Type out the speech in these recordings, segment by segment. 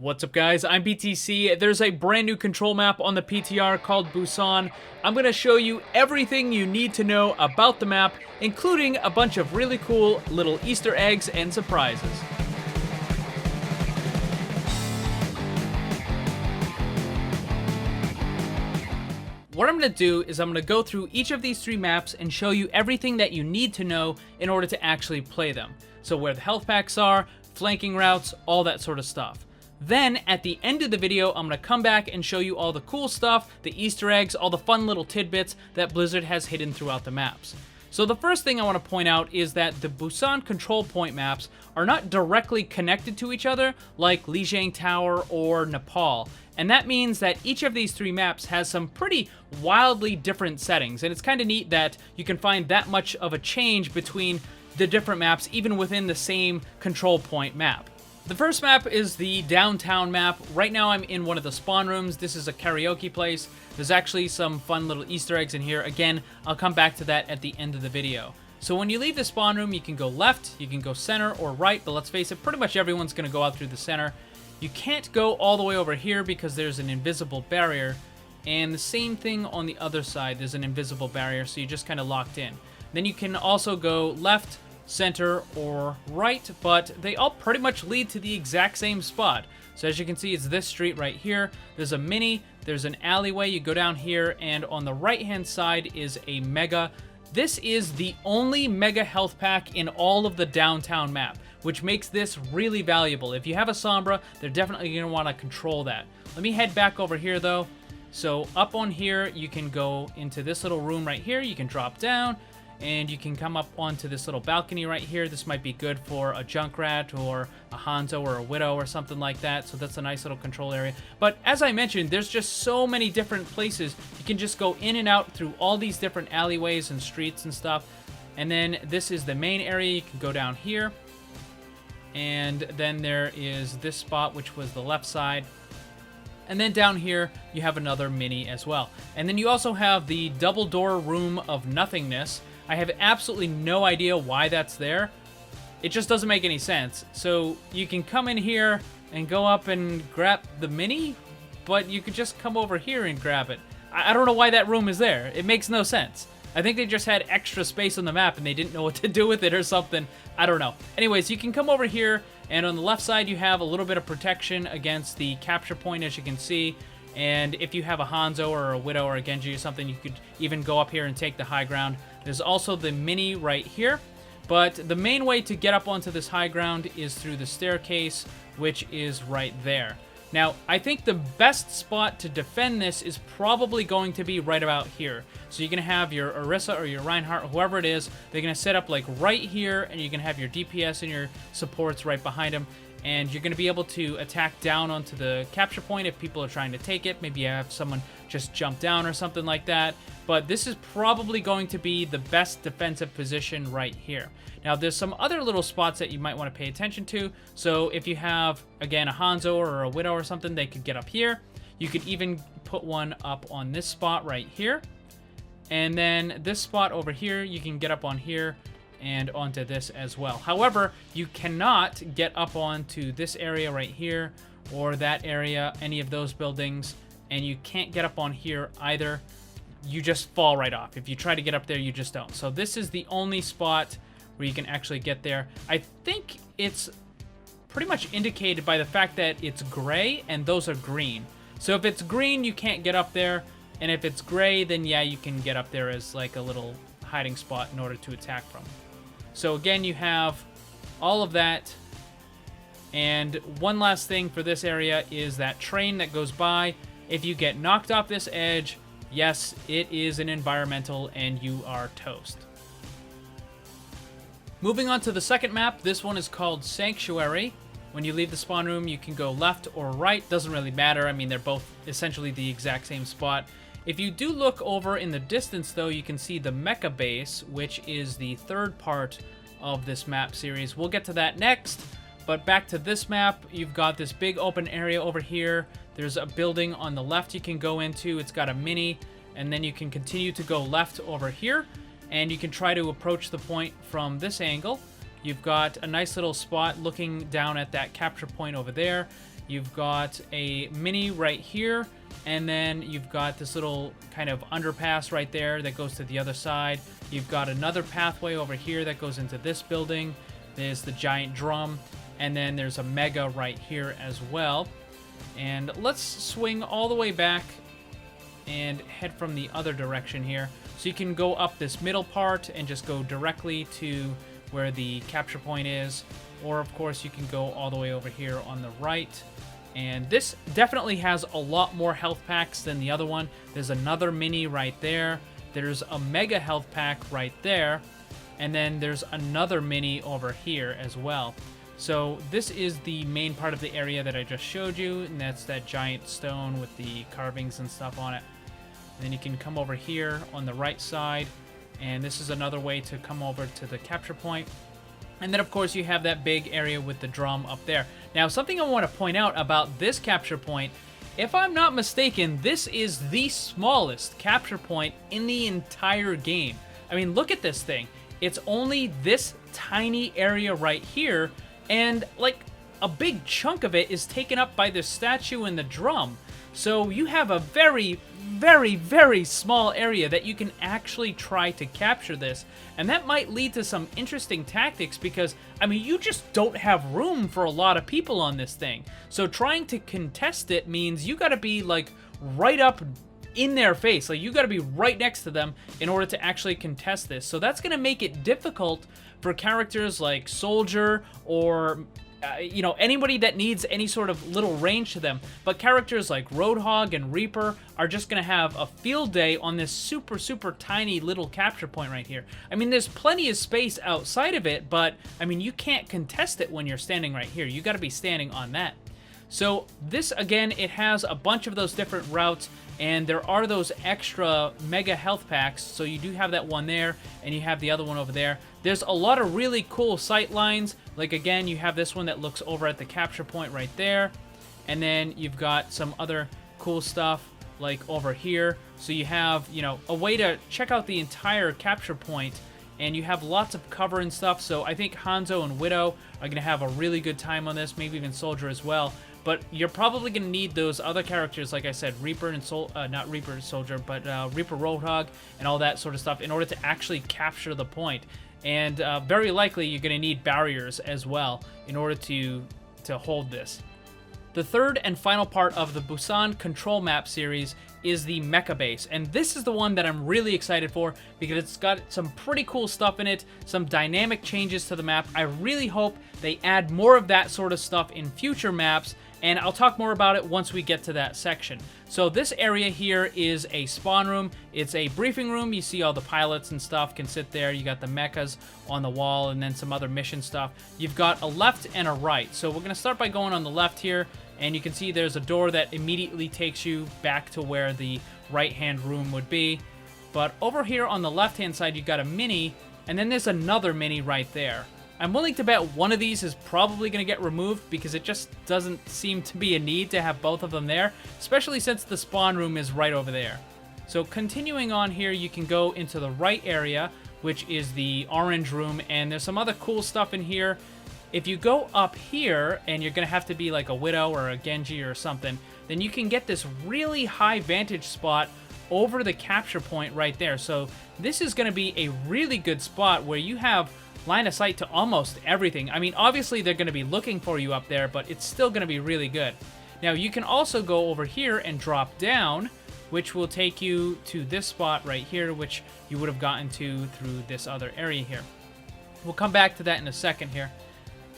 What's up guys, I'm BTC. There's a brand new control map on the PTR called Busan. I'm going to show you everything you need to know about the map, including a bunch of really cool little Easter eggs and surprises. What I'm going to do is I'm going to go through each of these three maps and show you everything that you need to know in order to actually play them. So where the health packs are, flanking routes, all that sort of stuff. Then, at the end of the video, I'm going to come back and show you all the cool stuff, the Easter eggs, all the fun little tidbits that Blizzard has hidden throughout the maps. So the first thing I want to point out is that the Busan control point maps are not directly connected to each other like Lijiang Tower or Nepal. And that means that each of these three maps has some pretty wildly different settings. And it's kind of neat that you can find that much of a change between the different maps even within the same control point map. The first map is the downtown map. Right now I'm in one of the spawn rooms. This is a karaoke place. There's actually some fun little Easter eggs in here. Again, I'll come back to that at the end of the video. So when you leave the spawn room, you can go left, you can go center or right, but let's face it, pretty much everyone's going to go out through the center. You can't go all the way over here because there's an invisible barrier, and the same thing on the other side. There's an invisible barrier, so you're just kind of locked in. Then you can also go left, center, or right, but they all pretty much lead to the exact same spot. So as you can see, it's this street right here. There's a mini, there's an alleyway, you go down here, and on the right hand side is a mega. This is the only mega health pack in all of the downtown map, which makes this really valuable. If you have a Sombra, they're definitely going to want to control that. Let me head back over here though. So up on here, you can go into this little room right here, you can drop down, and you can come up onto this little balcony right here. This might be good for a Junkrat or a Hanzo or a Widow or something like that. So that's a nice little control area. But as I mentioned, there's just so many different places. You can just go in and out through all these different alleyways and streets and stuff. And then this is the main area. You can go down here. And then there is this spot, which was the left side. And then down here, you have another mini as well. And then you also have the double door room of nothingness. I have absolutely no idea why that's there. It just doesn't make any sense. So you can come in here and go up and grab the mini, but you could just come over here and grab it. I don't know why that room is there. It makes no sense. I think they just had extra space on the map and they didn't know what to do with it or something. I don't know. Anyways, you can come over here, and on the left side you have a little bit of protection against the capture point, as you can see. And if you have a Hanzo or a Widow or a Genji or something, you could even go up here and take the high ground. There's also the mini right here, but the main way to get up onto this high ground is through the staircase, which is right there. Now, I think the best spot to defend this is probably going to be right about here. So you're going to have your Orisa or your Reinhardt, whoever it is, they're going to set up like right here, and you're going to have your DPS and your supports right behind them. And you're going to be able to attack down onto the capture point if people are trying to take it. Maybe you have someone just jump down or something like that. But this is probably going to be the best defensive position right here. Now, there's some other little spots that you might want to pay attention to. So if you have, again, a Hanzo or a Widow or something, they could get up here. You could even put one up on this spot right here. And then this spot over here, you can get up on here and onto this as well. However, you cannot get up onto this area right here or that area, any of those buildings, and you can't get up on here either. You just fall right off. If you try to get up there, you just don't. So this is the only spot where you can actually get there. I think it's pretty much indicated by the fact that it's gray and those are green. So if it's green, you can't get up there, and if it's gray, then yeah, you can get up there as like a little hiding spot in order to attack from. So again, you have all of that. And one last thing for this area is that train that goes by. If you get knocked off this edge, yes, it is an environmental and you are toast. Moving on to the second map, this one is called Sanctuary. When you leave the spawn room, you can go left or right. Doesn't really matter. I mean, they're both essentially the exact same spot. If you do look over in the distance, though, you can see the Mecha Base, which is the third part of this map series. We'll get to that next, but back to this map, you've got this big open area over here. There's a building on the left you can go into. It's got a mini, and then you can continue to go left over here, and you can try to approach the point from this angle. You've got a nice little spot looking down at that capture point over there. You've got a mini right here, and then you've got this little kind of underpass right there that goes to the other side. You've got another pathway over here that goes into this building. There's the giant drum, and then there's a mega right here as well. And let's swing all the way back and head from the other direction here. So you can go up this middle part and just go directly to where the capture point is. Or, of course, you can go all the way over here on the right. And this definitely has a lot more health packs than the other one. There's another mini right there. There's a mega health pack right there. And then there's another mini over here as well. So this is the main part of the area that I just showed you, and that's that giant stone with the carvings and stuff on it. And then you can come over here on the right side, and this is another way to come over to the capture point. And then, of course, you have that big area with the drum up there. Now, something I want to point out about this capture point, if I'm not mistaken, this is the smallest capture point in the entire game. I mean, look at this thing. It's only this tiny area right here, and like a big chunk of it is taken up by the statue and the drum. So you have a very, very, very small area that you can actually try to capture this. And that might lead to some interesting tactics because, I mean, you just don't have room for a lot of people on this thing. So trying to contest it means you gotta be like right up in their face. Like you gotta be right next to them in order to actually contest this. So that's gonna make it difficult for characters like Soldier or you know, anybody that needs any sort of little range to them. But characters like Roadhog and Reaper are just going to have a field day on this super, super tiny little capture point right here. I mean, there's plenty of space outside of it, but, I mean, you can't contest it when you're standing right here. You got to be standing on that. So this, again, it has a bunch of those different routes, and there are those extra mega health packs. So you do have that one there, and you have the other one over there. There's a lot of really cool sight lines. Like, again, you have this one that looks over at the capture point right there. And then you've got some other cool stuff like over here. So you have, you know, a way to check out the entire capture point, and you have lots of cover and stuff. So I think Hanzo and Widow are going to have a really good time on this, maybe even Soldier as well. But you're probably going to need those other characters, like I said, Reaper and not Reaper and Soldier, but Reaper Roadhog and all that sort of stuff in order to actually capture the point. And very likely you're going to need barriers as well in order to hold this. The third and final part of the Busan control map series is the Mecha Base, and this is the one that I'm really excited for because it's got some pretty cool stuff in it, some dynamic changes to the map. I really hope they add more of that sort of stuff in future maps, and I'll talk more about it once we get to that section. So this area here is a spawn room. It's a briefing room. You see all the pilots and stuff can sit there. You got the mechas on the wall and then some other mission stuff. You've got a left and a right. So we're going to start by going on the left here, and you can see there's a door that immediately takes you back to where the right-hand room would be. But over here on the left-hand side, you've got a mini, and then there's another mini right there. I'm willing to bet one of these is probably going to get removed because it just doesn't seem to be a need to have both of them there, especially since the spawn room is right over there. So continuing on here, you can go into the right area, which is the orange room, and there's some other cool stuff in here. If you go up here, and you're going to have to be like a Widow or a Genji or something, then you can get this really high vantage spot over the capture point right there. So this is going to be a really good spot where you have line of sight to almost everything. I mean, obviously they're going to be looking for you up there, but it's still going to be really good. Now, you can also go over here and drop down, which will take you to this spot right here, which you would have gotten to through this other area here. We'll come back to that in a second here.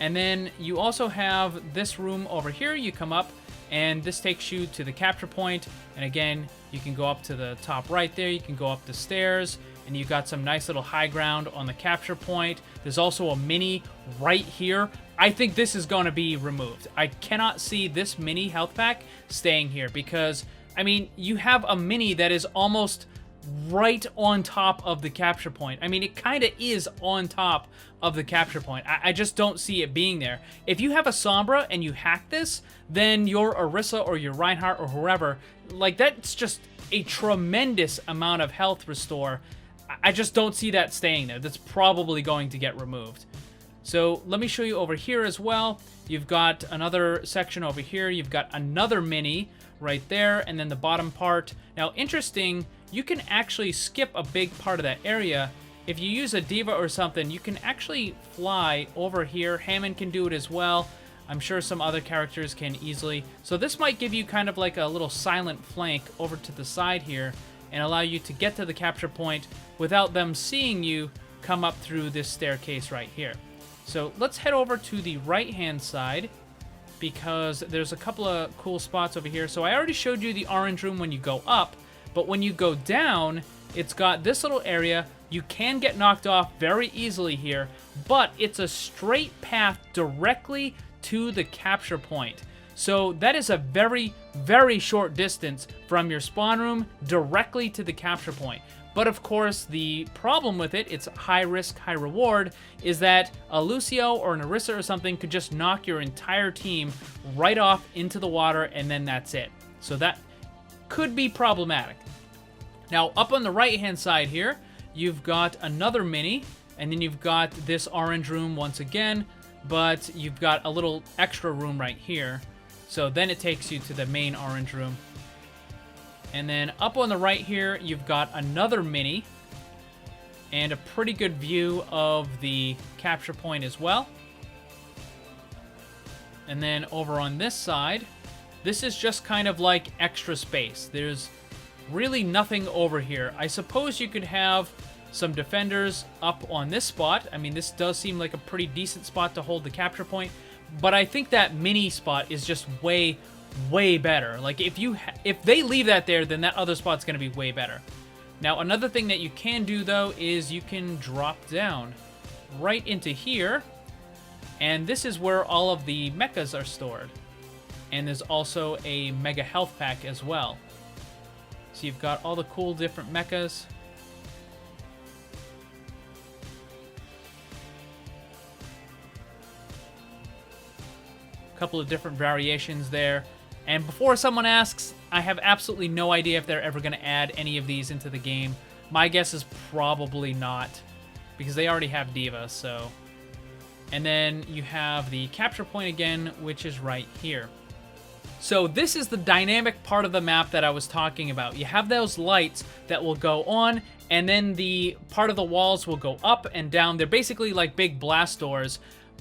And then you also have this room over here. You come up, and this takes you to the capture point. And again, you can go up to the top right there. You can go up the stairs, and you've got some nice little high ground on the capture point. There's also a mini right here. I think this is going to be removed. I cannot see this mini health pack staying here because, I mean, you have a mini that is almost right on top of the capture point. I mean, it kind of is on top of the capture point. I just don't see it being there. If you have a Sombra and you hack this, then your Orisa or your Reinhardt or whoever, like, that's just a tremendous amount of health restore. I just don't see that staying there. That's probably going to get removed. So let me show you over here as well. You've got another section over here. You've got another mini right there, and then the bottom part. Now, interesting, you can actually skip a big part of that area. If you use a d.va or something, you can actually fly over here. Hammond can do it as well. I'm sure some other characters can easily. So this might give you kind of like a little silent flank over to the side here and allow you to get to the capture point without them seeing you come up through this staircase right here. So let's head over to the right-hand side because there's a couple of cool spots over here. So I already showed you the orange room when you go up, but when you go down, it's got this little area. You can get knocked off very easily here, but it's a straight path directly to the capture point. So that is a very, very short distance from your spawn room directly to the capture point. But of course, the problem with it, it's high risk, high reward, is that a Lucio or an Orisa or something could just knock your entire team right off into the water, and then that's it. So that could be problematic. Now, up on the right-hand side here, you've got another mini, and then you've got this orange room once again, but you've got a little extra room right here. So then it takes you to the main orange room. And then up on the right here, you've got another mini and a pretty good view of the capture point as well. And then over on this side, this is just kind of like extra space. There's really nothing over here. I suppose you could have some defenders up on this spot. I mean, this does seem like a pretty decent spot to hold the capture point, but I think that mini spot is just way better. Like if they leave that there, then that other spot's going to be way better. Now, another thing that you can do though is you can drop down right into here, and this is where all of the mechas are stored. And there's also a mega health pack as well. So you've got all the cool different mechas. Couple of different variations there. And before someone asks, I have absolutely no idea if they're ever going to add any of these into the game. My guess is probably not, because they already have d.va, so. And then you have the capture point again, which is right here. So this is the dynamic part of the map that I was talking about. You have those lights that will go on, and then the part of the walls will go up and down. They're basically like big blast doors,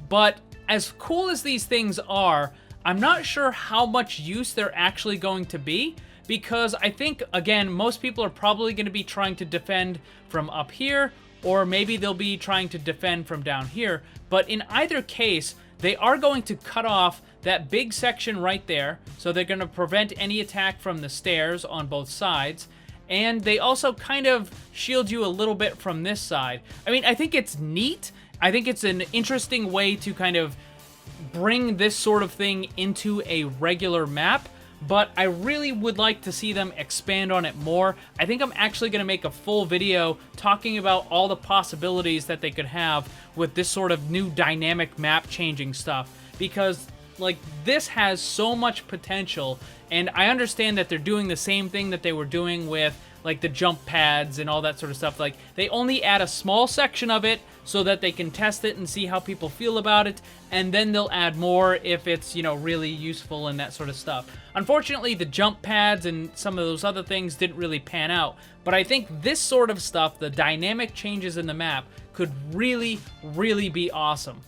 but as cool as these things are, I'm not sure how much use they're actually going to be, because I think, again, most people are probably going to be trying to defend from up here, or maybe they'll be trying to defend from down here. But in either case, they are going to cut off that big section right there, so they're going to prevent any attack from the stairs on both sides. And they also kind of shield you a little bit from this side. I mean, I think it's neat. I think it's an interesting way to kind of bring this sort of thing into a regular map, but I really would like to see them expand on it more. I think I'm actually going to make a full video talking about all the possibilities that they could have with this sort of new dynamic map changing stuff, because like this has so much potential, and I understand that they're doing the same thing that they were doing with like the jump pads and all that sort of stuff. Like they only add a small section of it so that they can test it and see how people feel about it, and then they'll add more if it's, you know, really useful and that sort of stuff. Unfortunately, the jump pads and some of those other things didn't really pan out, but I think this sort of stuff, the dynamic changes in the map, could really, really be awesome.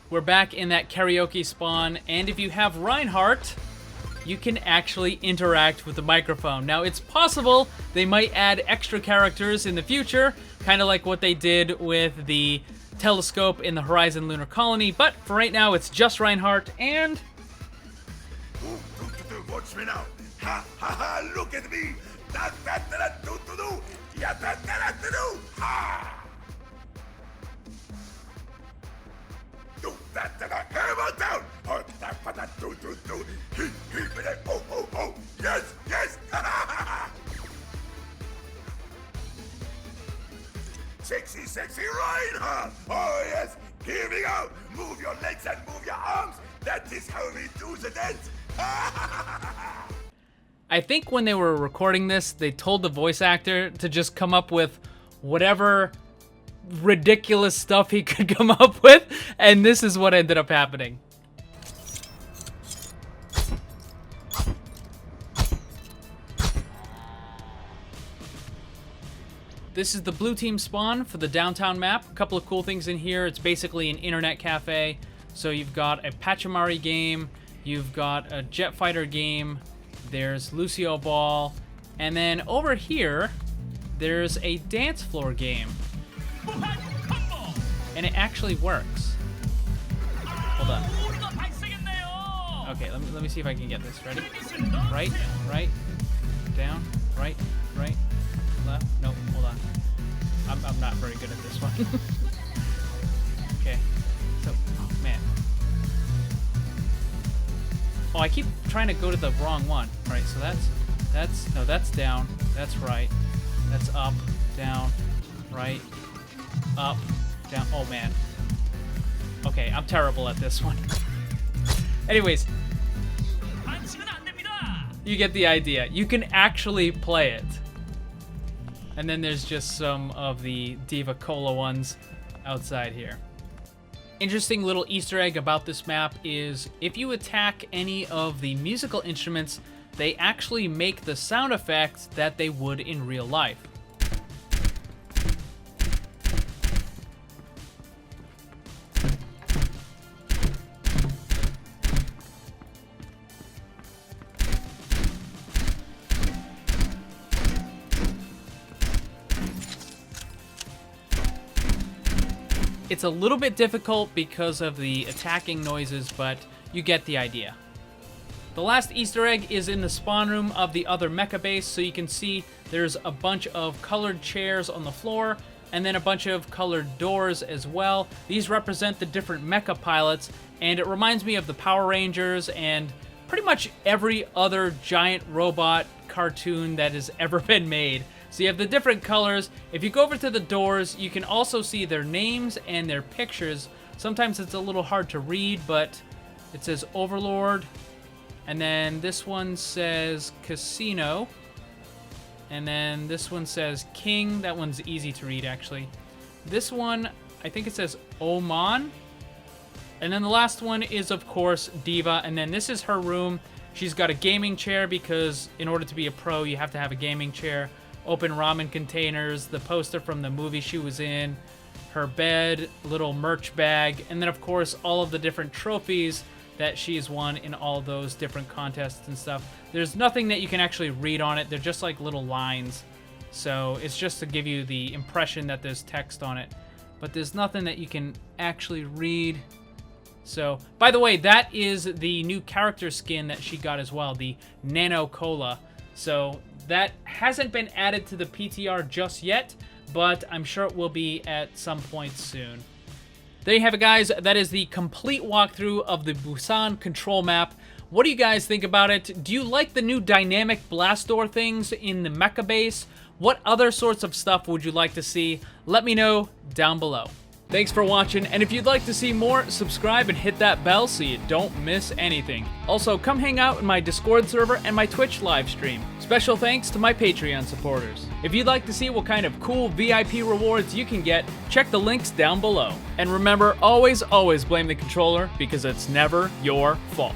We're back in that karaoke spawn, and if you have Reinhardt, you can actually interact with the microphone. Now, it's possible they might add extra characters in the future, kind of like what they did with the telescope in the Horizon Lunar Colony, but for right now, it's just Reinhardt, and... Watch me now. Ha ha ha, look at me. Ha! Do that to the hammer down. Oh, that for that do. Keep it. Oh. Yes. Sexy Reinhardt. Oh, yes. Here we go. Move your legs and move your arms. That is how we do the dance. I think when they were recording this, they told the voice actor to just come up with whatever ridiculous stuff he could come up with, and this is what ended up happening. This is the blue team spawn for the downtown map. A couple of cool things in here. It's basically an internet cafe. So you've got a Pachimari game, you've got a Jet Fighter game, there's Lucio Ball, and then over here, there's a dance floor game. And it actually works. Hold on. Okay, let me see if I can get this. Ready? Right, down, right, left. Nope, hold on. I'm not very good at this one. Okay. So, oh man. Oh, I keep trying to go to the wrong one. All right, so that's down, that's right, that's up, down, right, up, down. Oh man. Okay, I'm terrible at this one. Anyways, you get the idea. You can actually play it. And then there's just some of the d.va Cola ones outside here. Interesting little Easter egg about this map is if you attack any of the musical instruments, they actually make the sound effects that they would in real life. It's a little bit difficult because of the attacking noises, but you get the idea. The last Easter egg is in the spawn room of the other Mecha Base, so you can see there's a bunch of colored chairs on the floor, and then a bunch of colored doors as well. These represent the different mecha pilots, and it reminds me of the Power Rangers and pretty much every other giant robot cartoon that has ever been made. So you have the different colors. If you go over to the doors, you can also see their names and their pictures. Sometimes it's a little hard to read, but it says Overlord. And then this one says Casino. And then this one says King. That one's easy to read, actually. This one, I think it says Oman. And then the last one is, of course, d.va. And then this is her room. She's got a gaming chair because in order to be a pro, you have to have a gaming chair. Open ramen containers, the poster from the movie she was in, her bed, little merch bag, and then of course all of the different trophies that she's won in all those different contests and stuff. There's nothing that you can actually read on it. They're just like little lines. So it's just to give you the impression that there's text on it. But there's nothing that you can actually read. So, by the way, that is the new character skin that she got as well, the Nano Cola. So that hasn't been added to the PTR just yet, but I'm sure it will be at some point soon. There you have it, guys. That is the complete walkthrough of the Busan control map. What do you guys think about it? Do you like the new dynamic blast door things in the Mecha Base? What other sorts of stuff would you like to see? Let me know down below. Thanks for watching, and if you'd like to see more, subscribe and hit that bell so you don't miss anything. Also, come hang out in my Discord server and my Twitch live stream. Special thanks to my Patreon supporters. If you'd like to see what kind of cool VIP rewards you can get, check the links down below. And remember, always blame the controller because it's never your fault.